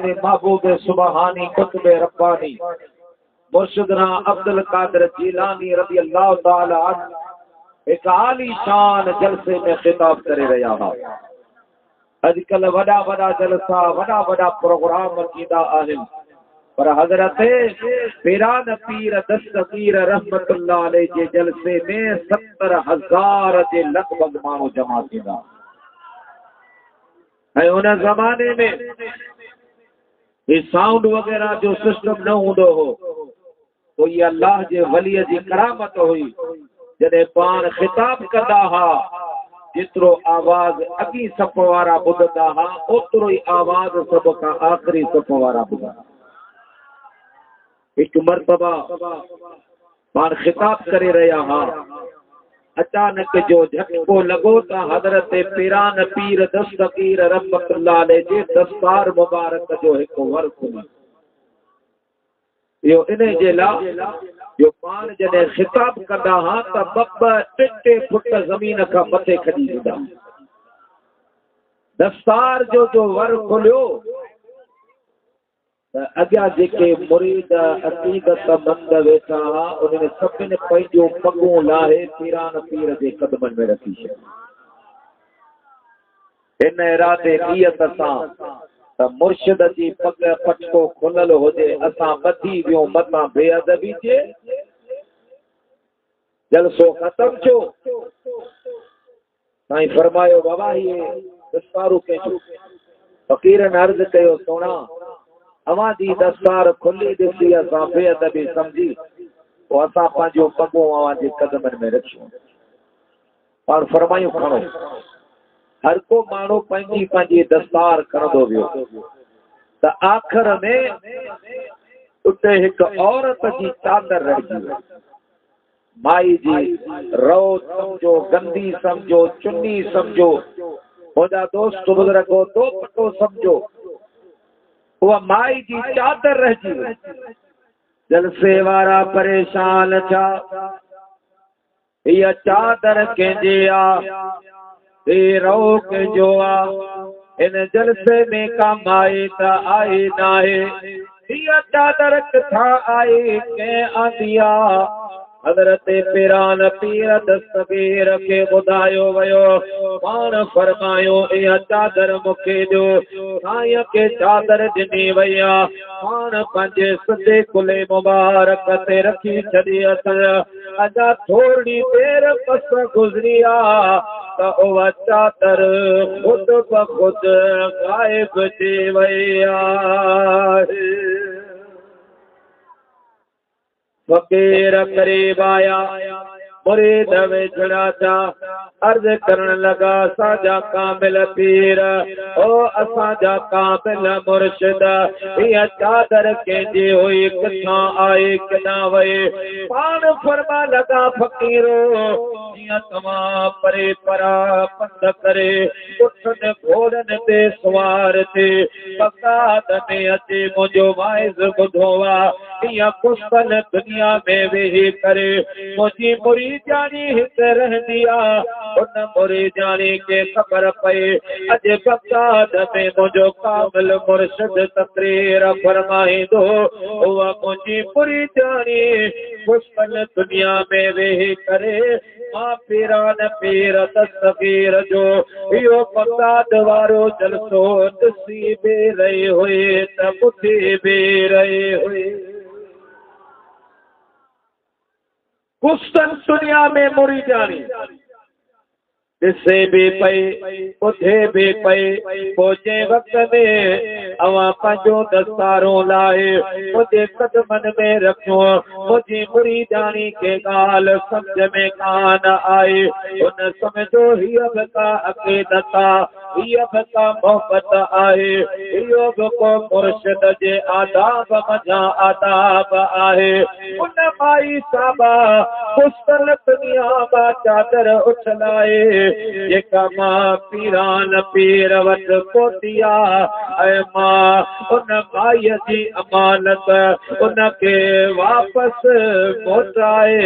महबूब सुबहानी कुतुब रब्बानी मुर्शिदना अब्दुल कादिर जीलानी रज़ी अल्लाह ताला अन्हु एक आली शान जलसे में खिताब करे रहा हा। अजकल वड़ा वड़ा जलसा वड़ा वड़ा प्रोग्राम कीदा आहिन, पर हजरत पीरान पीर दस्तगीर रहमतुल्लाह अलैहि जे जलसे में 70,000 जे लगभग माण्हू जमा थींदा। ऐं उन ज़माने में ये साउंड वगैरह जो सिस्टम न हूंदो हो, तो ये अल्लाह जे वलीअ जी करामत हुई। जॾहिं पाण खिताब कंदा हा, जेतिरो आवाज़ अॻी सफ़ वारा ॿुधंदा हा, ओतिरो ई आवाज़ सभ खां आख़िरी सफ़ वारा ॿुधंदा। हिकु मर्तबा पाण खिताब करे रहिया हा, अचानक जो झटको लॻो त हज़रत पीरान पीर दस्तगीर रहमतुल्लाह अलैहि जे दस्तार मुबारक जो हिकु वर खुली। इहो इन जे लाइ जो पाण जॾहिं खिताब कंदा हा त 2-2 फुट ज़मीन खां मथे खणी ईंदा। दस्तार जो वर खुलियो त अॻियां जेके मुरीद अक़ीदत मंद वेठा हा, उन्हनि सभिनि पंहिंजो पॻूं लाहे पीरान पीर जे क़दमनि में रखी छॾियो। हिन इरादे नियत सां त मुर्शिद जी पग पटको खुलल हुजे, असां ॿधी वियूं मथां बेअदबी जे जलसो ख़त्म थियो। साईं फरमायो बाबा ये दस्तारू कंहिंजो? फ़क़ीरनि अर्ज़ कयो सोना अवां जी दस्तार खुली ॾिसी असां बेअदबी सम्झी, पोइ असां पंहिंजो पॻो अवां जे क़दमनि में रखियूं। पाण फरमायूं खणो। हर को माण्हू पंहिंजी पंहिंजी दस्तार खणंदो वियो त आख़िर में उते हिकु औरत जी चादर रहिजी वई। माई जी रओ सम्झो, गंदी सम्झो, चुन्नी सम्झो, मुंहिंजा दोस्त बुज़ुर्गो दोपटो सम्झो, उहा माई जी चादर रहिजी वई। जलसे वारा परेशान छा, हीअ चादर कंहिंजे आ, हे रओ कंहिंजो आ? इन जलसे में का माई त आहे नाहे, हीअ चादर किथां आई, कंहिं आंदी आ? हज़रत पीरान पीर दस्तगीर खे ॿुधायो वियो। पाण फरमायो इहा चादर मूंखे ॾियो। साईं खे चादर ॾिनी वई आहे, पाण पंहिंजे सिधे कुले मुबारक ते रखी छॾी। अञा थोरी देरि बस गुज़री आहे त उहा चादर ख़ुदि ब ख़ुदि गाइब थी वई आहे। फ़क़ीर क़रीब आया, मुरीद वेझड़ा था, अर्ज़ करण लगा असांजा कामिल पीर, ओ असांजा कामिल मुर्शिद, इहा चादर कंहिंजी हुई, किथां आई, किथां वई? पाण फरमा लगा फ़क़ीरो जीअं तव्हां परे परा पंध करे उठनि घोड़नि ते सुवार थी बग़दाद में अची मुंहिंजो वाइज़ ॿुधो आहे, ईअं कुस्तन दुनिया में वेही करे मुंहिंजी मुरीदानी हिते रहंदी आहे। उन मुरीदानी खे ख़बर पई अॼु बग़दाद में मुंहिंजो कामिल मुर्शिद तक़रीर फरमाईंदो, उहा मुंहिंजी मुरीदानी कुस्तन दुनिया में वेही करे मां पीरान पीर दस्तगीर जो इहो बग़दाद वारो जलसो ॾिसी बि रही हुई त ॿुधी बि रही हुई। कुस्तन दुनिया में मुरीदानी ॾिसे बि पई, ॿुधे बि पई। पोइ जंहिं वक़्त में अवां पंहिंजो दस्तारो लाहे मुंहिंजे क़दमनि में रखियो, मुंहिंजी मुरीदानी खे ॻाल्हि सम्झ में कान आई। उन सम्झो हीअ बि का अक़ीदत आहे, हीअ बि का मोहबत आहे, इहो बि को मुर्शिद जे आदाब मझां आदाब आहे। उन माई साहबा कुस्तल दुनिया मां चादर उछलाए जेका मां पीरान पीर वटि पहुती आहे, ऐं मां उन माईअ जी अमानत उनखे वापसि मोटाए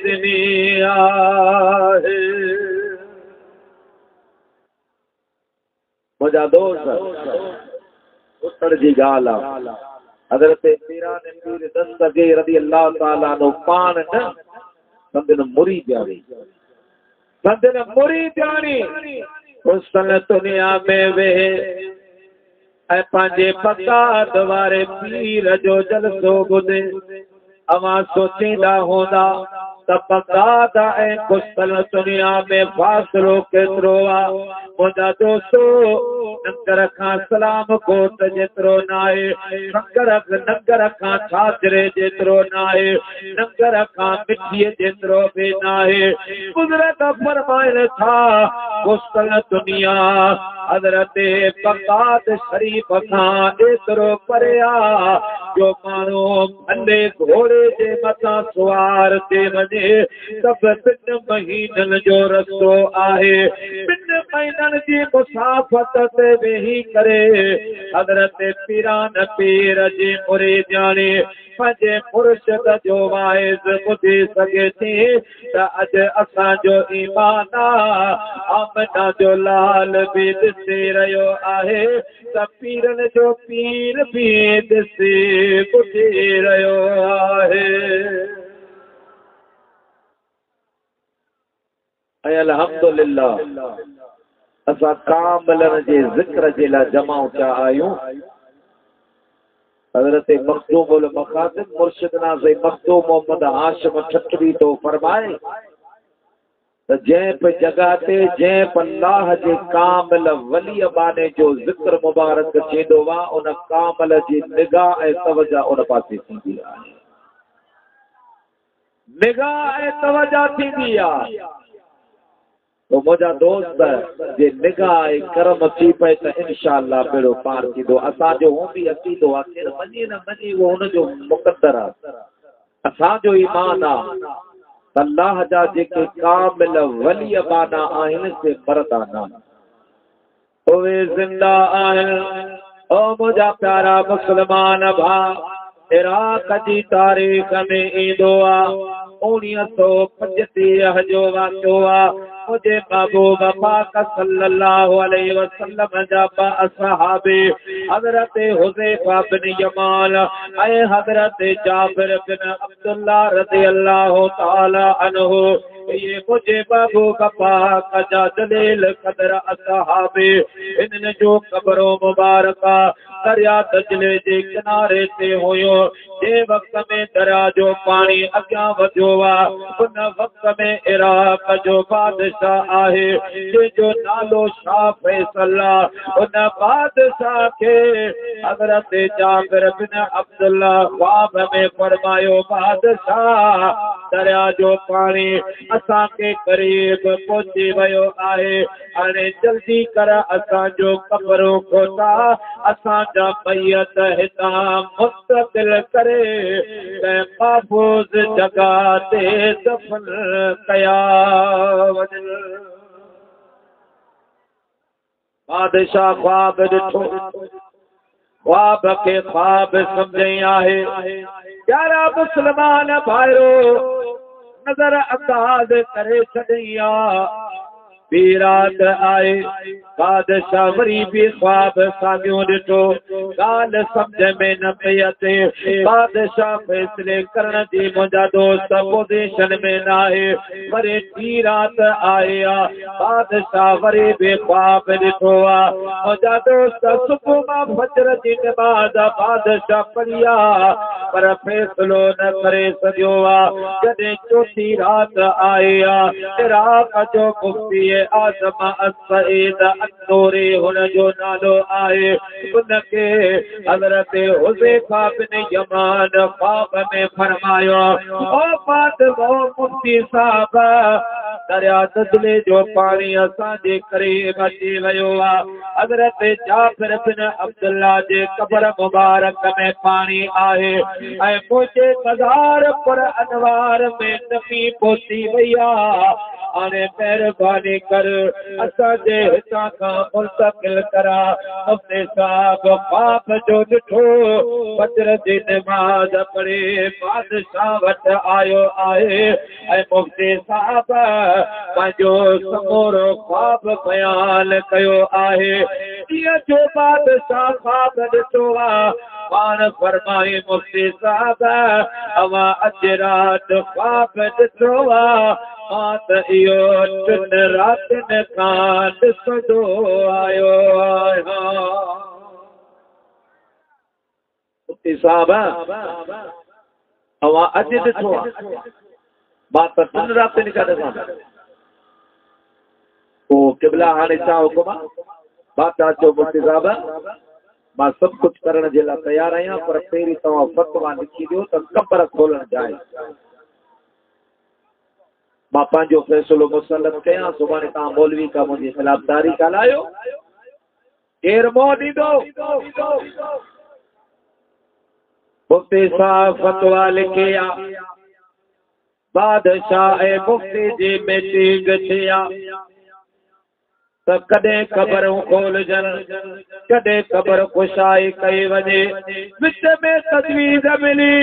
ॾिनी आहे। मुंहिंजा दोस्त उतड़ जी गाल हज़रत पीरान पीर दस्तगी रज़ी अल्लाह ताला नो पान न संदन मुरीद जानी उस दुनिया में वे ऐ पांजे पकात वारे पीर जो जलसो बुधे अवा सोचींदा होंदा त पकात ऐं कुशल दुनिया में फासलो केतिरो आ मुंहिंजा दोस्तो नंगर खां सलाम कोट जेतिरो नाहे नंगर खां छाजरे जेतिरो नाहे नंगर खां मिठीअ जेतिरो बि नाहे कुदरत फरमाइनि था कुशल दुनिया हज़रत पकात शरीफ खां एतिरो परे आ जो माण्हू भले घोड़े जे मथां सुवार थी वञे सभु 2 महीननि जो रस्तो आहे 2 महीननि जी मुसाफ़त ते वेही करे हज़रत पीरान पीर जी मुरीदानी पंहिंजे मुर्शिद जो वाइज़ ॿुधी सघे थी त अॼु असांजो ईमान आमना जो लाल बि ॾिसी रहियो आहे त पीरनि जो पीर बि ॾिसी ॿुधी रहियो आहे ऐं अल्हम्दुलिल्लाह असां कामिलनि जे ज़िक्र जे लाइ जमा थिया आहियूं हज़रत मखदूमुल मखातिब मुर्शिद नाज़े मखदूम मोहम्मद हाशिम ठठवी तो फरमाए त जंहिं बि जगह ते जंहिं बि अल्लाह जे कामिल वली बाने जो ज़िक्र मुबारक थींदो आहे उन कामिल जी निगाह ऐं तवजा उन पासे थींदी आहे निगाह ऐं तवजा थींदी आहे तो मुझा दोस्त जे निगाह करम थी पे त इंशाअल्लाह बेड़ो पार थींदो असांजो हूं बि अकीदो आहे केरु मञे न मञे उहो हुनजो मुक़द्दर आहे असांजो ईमान आहे अल्लाह जा जेके कामिल वली बाना आहिनि से मर्दाना उहे ज़िंदा आहिनि ओ मुंहिंजा प्यारा मुस्लमान भाउ इराक जी तारीख़ में ईंदो आहे 1935 जो वाक़ियो आहे मुझे महबूब पाक सल्लल्लाहु अलैहि वसल्लम जा असहाबे हज़रत हुज़ैफा बिन यमान ऐं हज़रत जाबिर बिन अब्दुल्लाह रज़ियल्लाहु ताला अन्हु ये मुझे महबूब पाक जा दलील कदर असहाबे इन्हनि जो कब्रो मुबारका दरिया दजले जे किनारे ते हुयो जे वक्त में दरिया जो पानी अॻियां वधियो आहे उन वक्त में इराक जो बादशाह आहे जंहिंजो नालो शाह फैसल आहे उन बादशाह खे हज़रत जाबिर बिन अब्दुल्लाह ख्वाब में फरमायो बादशाह दरिया जो पानी असांखे करीब पहुची वियो आहे हाणे जल्दी कर असांजो कब्रो खोटा असांजा मैयत हितां मुस्तक़िल करे महफूज़ जगह ते दफन कया वञनि बादशाह ख्वाब ॾिठो ख्वाब खे ख्वाब सम्झई आहे प्यारा मुस्लमान भाइरो नज़र अंदाज करे छॾई आहे ॿी राति आए बादशाह वरी बि ख्वाब साॻियो ॾिठो ॻाल्हि सम्झ में न पई अचे बादशाह फ़ैसिले करण जी मुंहिंजा दोस्त पोज़ीशन में न आहे वरी ॿी राति आए आहे बादशाह वरी बि ख्वाब ॾिठो आहे मुंहिंजा दोस्त सुबुह मां फजर जी नमाज़ बादशाह पढ़ी आहे पर फ़ैसिलो न करे सघियो आहे जॾहिं चोथी राति आए आहे इराक जो मुफ्ती आज़म असईद अनूरी हुनजो नालो आहे उनखे हज़रत हुज़ैफा बिन यमान ख्वाब में फरमायो ओ फातिमा मुफ्ती साहब दरिया दजले जो पानी असांजे करीब अची वियो आहे हज़रत जाबिर बिन अब्दुल्लाह जे कब्र मुबारक में पानी आहे ऐं मुंहिंजे मज़ार पर अनवार में नमी पहुची वई आहे हाणे मेहरबानी कर असांजे हितां खां मुंतकिल करा मुफ्ती साहब ख्वाब जो ॾिठो फजर जी नमाज़ पढ़े बादशाह वटि आयो आहे ऐं मुफ्ती साहब पंहिंजो समूरो ख्वाब बयान कयो आहे ईअं जो बादशाह ख्वाब ॾिठो आहे पाण फरमाए मुफ्ती साहब अवां अॼु राति ख्वाब ॾिठो आहे मां त इहो 3 रातिनि खां ॾिसंदो आयो आहियां मुफ्ती साहब अवां अॼु ॾिठो आहे मां त 3 रातिनि खां ॾिसां पोइ क़िबला हाणे छा हुकुम आहे बादशाह चयो मुफ्ती साहब मां सभु कुझु करण जे लाइ तयारु आहियां पर पहिरीं तव्हां फतवा लिखी ॾियो त कबर खोलण जाए मां पंहिंजो फ़ैसिलो मुसलत कयां सुभाणे तव्हां मौलवी का मुंहिंजे ख़िलाफ़ तारीख़ हलायो केरु मोह ॾींदो मुफ्ती साहब फतवा लिखी आहे बादशाह ऐं मुफ्ती जी मीटिंग थी आहे त कॾहिं क़बरूं खोलजनि कॾहिं क़बर खुशाई कई वञे विच में तजवीज़ मिली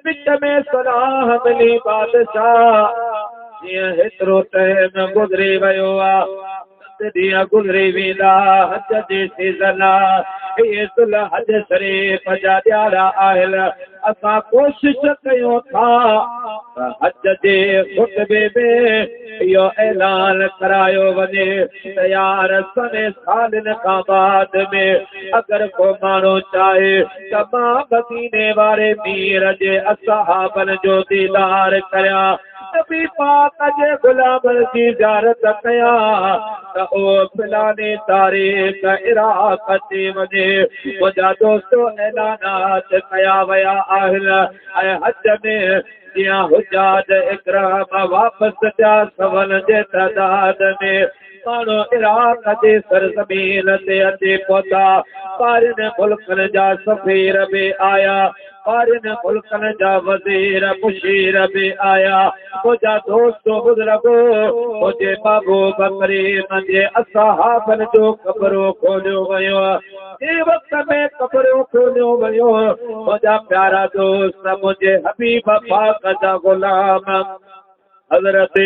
विच में सलाह मिली बादशाह जीअं हेतिरो टाइम गुज़री वियो आहे ॾींहं गुज़री वेंदा हज जी सीज़न आहे इहे हज शरीफ़ जा ॾियारा आहिनि असां कोशिश कयूं था त हज जे खुतबे में इहो ऐलान करायो वञे त यार सने सालनि खां बाद में अगरि को माण्हू चाहे त मां मदीने वारे मीर जे असहाबनि जो दीदार करियां नबी पाक जे गुलामनि जी ज़ियारत कयां त उहो फलानी तारीख़ इराक़ अची वञे मुंहिंजा दोस्तो ऐलानात कया विया आहिनि ऐं हज में जीअं हुजाज इकराम वापसि थिया सवनि जे तइदाद में माण्हू इराक़ जे सरज़मीन ते अची पहुता ॿाहिरिनि मुल्कनि जा सफ़ीर बि आया ॿाहिरिनि मुल्कनि जा वज़ीर मुशीर बि आया मुंहिंजा दोस्त बुज़ुर्गो मुंहिंजे महबूब करीम जे असहाबनि जो क़बरूं खोलियो वियो ए वक़्त में क़बरूं खोलियो वियो मुंहिंजा प्यारा दोस्त मुंहिंजे हबीब पाक जा ग़ुलाम हज़रत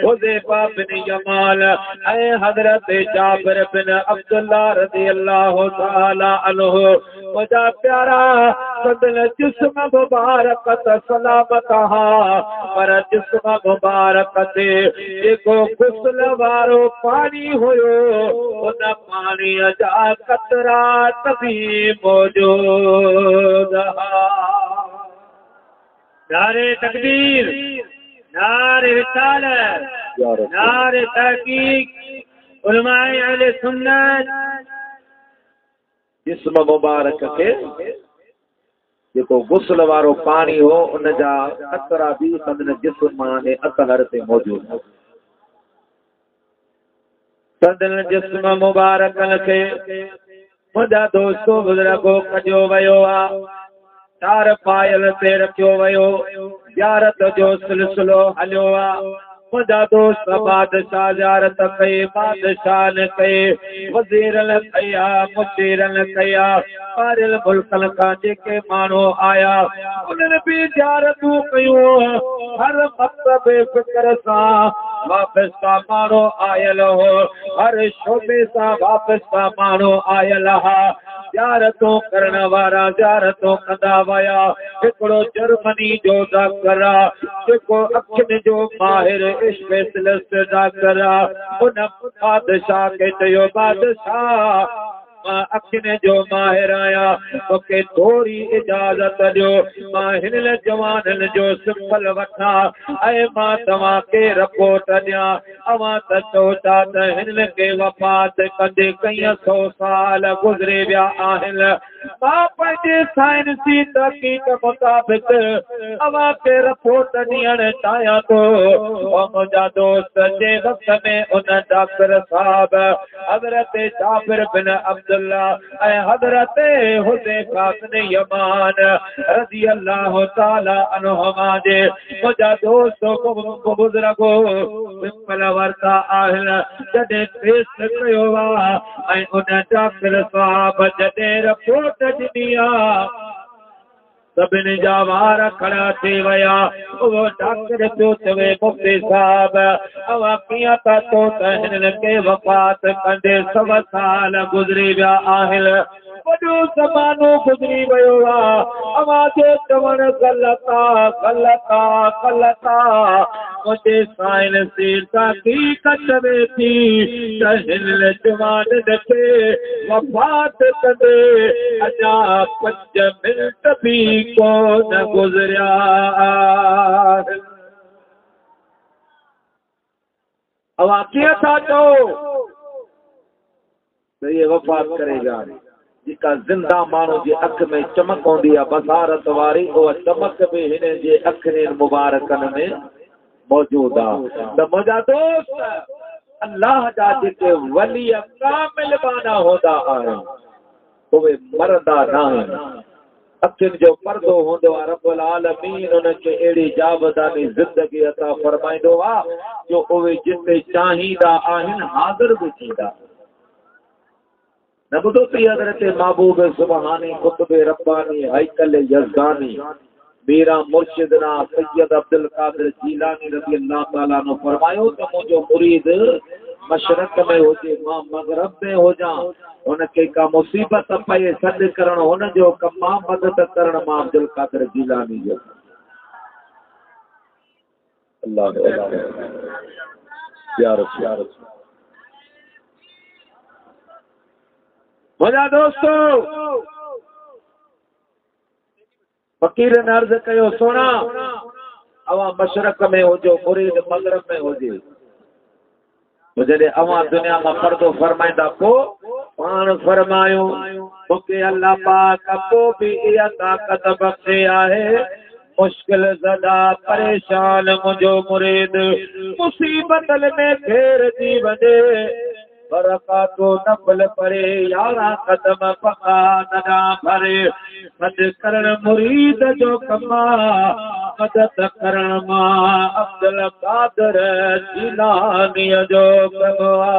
हुज़ैफा बिन यमान ऐं हज़रत जाबिर बिन अब्दुल्ला रज़ी अल्लाह तआला अन्हु मुंहिंजा प्यारा संदन जिस्म मुबारक त सलामत हा पर जिस्म मुबारक ते जेको गुस्ल वारो पानी हुयो उन पाणीअ जा क़तरात बि मौजूद हा नारे तकबीर नारे रिसालत नारे तहकीक उलमाए अहले सुन्नत जिस्म मुबारक के जेको गुस्ल वारो पानी हो उन जा क़तरा भी संदन जिस्म ने अतहर ते मौजूद हो संदन जिस्म मुबारक के मुंहिंजा दोस्तो बुज़ुर्गो कजो वियो आहे तार पायल ते रखियो वियो ज़ियारत जो सिलसिलो हलियो आहे मुंहिंजा दोस्त बादशाह ज़ियारत कई बादशाह ने कई वज़ीरनि कया मुशीरनि कया ॿाहिरिनि मुल्कनि खां जेके माण्हू आया उन्हनि बि ज़ियारतूं कयूं हर मक़सद फ़िक्र सां वापसि सां माण्हू आयल हो हर शोबे सां वापसि सां माण्हू आयल हा ज़ियारतूं करण वारा ज़ियारतूं कंदा विया हिकिड़ो जर्मनी जो डॉक्टर जेको अखियुनि जो माहिर स्पेशलिस्ट डॉक्टर उन बादशाह खे चयो बादशाह मां अखियुनि जो माहिर आहियां मूंखे थोरी इजाज़त ॾियो मां हिन जवाननि जो सिंपल वठां ऐं मां तव्हांखे रिपोर्ट ॾियां अवां त चओ था त हिननि खे वफ़ात कंदे कई 100 साल गुज़रे विया आहिनि मां पंहिंजे साइंसी तहक़ीक़ मुताबिक़ अवां खे रिपोर्ट ॾियणु चाहियां थो मुंहिंजा दोस्त जे वक़्त में उन डॉक्टर साहब हज़रत जाबिर बिन अब्दुल्ला ऐं हज़रत हुज़ैफा बिन यमान रज़ी अल्लाह ताला अन्हुमा जे मुंहिंजा दोस्त बुज़ुर्गो सिंपल वरता आहिनि जॾहिं टेस्ट कयो आहे ऐं उन डॉक्टर साहब जॾहिं रिपोर्ट ॾिनी आहे सभिनी जा वार खड़ा थी विया वो डॉक्टर पियो चवे मुफ्ती साहब अवा कीअं था चओ त हिननि खे वफ़ात कंदे 100 साल गुज़री विया आहिनि वॾो ज़मानो गुज़री वियो आहे अवा जो चवणु ग़लति आहे मुझे साइंसी तहक़ीक़ चवे थी त हिन जवान खे वफ़ात कंदे अञा 5 मिंट बि कोन गुज़रिया अवा कीअं था चओ त इहे वफ़ात करेगा जेका ज़िंदा माण्हू जी अख में चमक हूंदी आहे बसारत वारी उहा चमक बि हिन जे अखियुनि मुबारकनि में मौजूद आहे त मुंहिंजा दोस्त अल्लाह जा जेके वली कामिल बाना हूंदा आहिनि उहे मरंदा न आहिनि अखियुनि जो पर्दो हूंदो आहे रब्बुल आलमीन उनखे अहिड़ी जाबदानी ज़िंदगी अता फरमाईंदो आहे जो उहे जिते चाहींदा आहिनि हाज़िर बि थींदा न ॿुधो अथई हज़रत महबूब सुबहानी कुतुब रब्बानी हैकल यज़दानी मीरा मुर्शिदना सैयद अब्दुल कादिर जीलानी रज़ी अल्लाह ताला ने फरमायो त मुंहिंजो मुरीद मशरक़ में हुजे मां मग़रब में हुजां उनखे का मुसीबत पए सॾु करणु हुनजो कमु आहे मदद करणु मां अब्दुल कादिर जीलानी जो अल्लाह प्यार मुंहिंजा दोस्तो फ़कीर ने अर्ज़ कयो सोना अवां मशरक़ में हुजो मुरीद मग़रब में हुजे जॾहिं अवां दुनिया मां पर्दो फरमाईंदा पोइ पाण फरमायो मूंखे अल्लाह पाक पोइ बि इहा ताक़त बख़्शे आहे मुश्किल ज़दा परेशान मुंहिंजो मुरीद मुसीबतनि में घेरजी वञे बरकातो नफ़ल परे 11 क़दम पका नदा भरे मदद करण मुरीद जो कमा मदद करण मां अब्दुल कादिर जीलानी जो कमा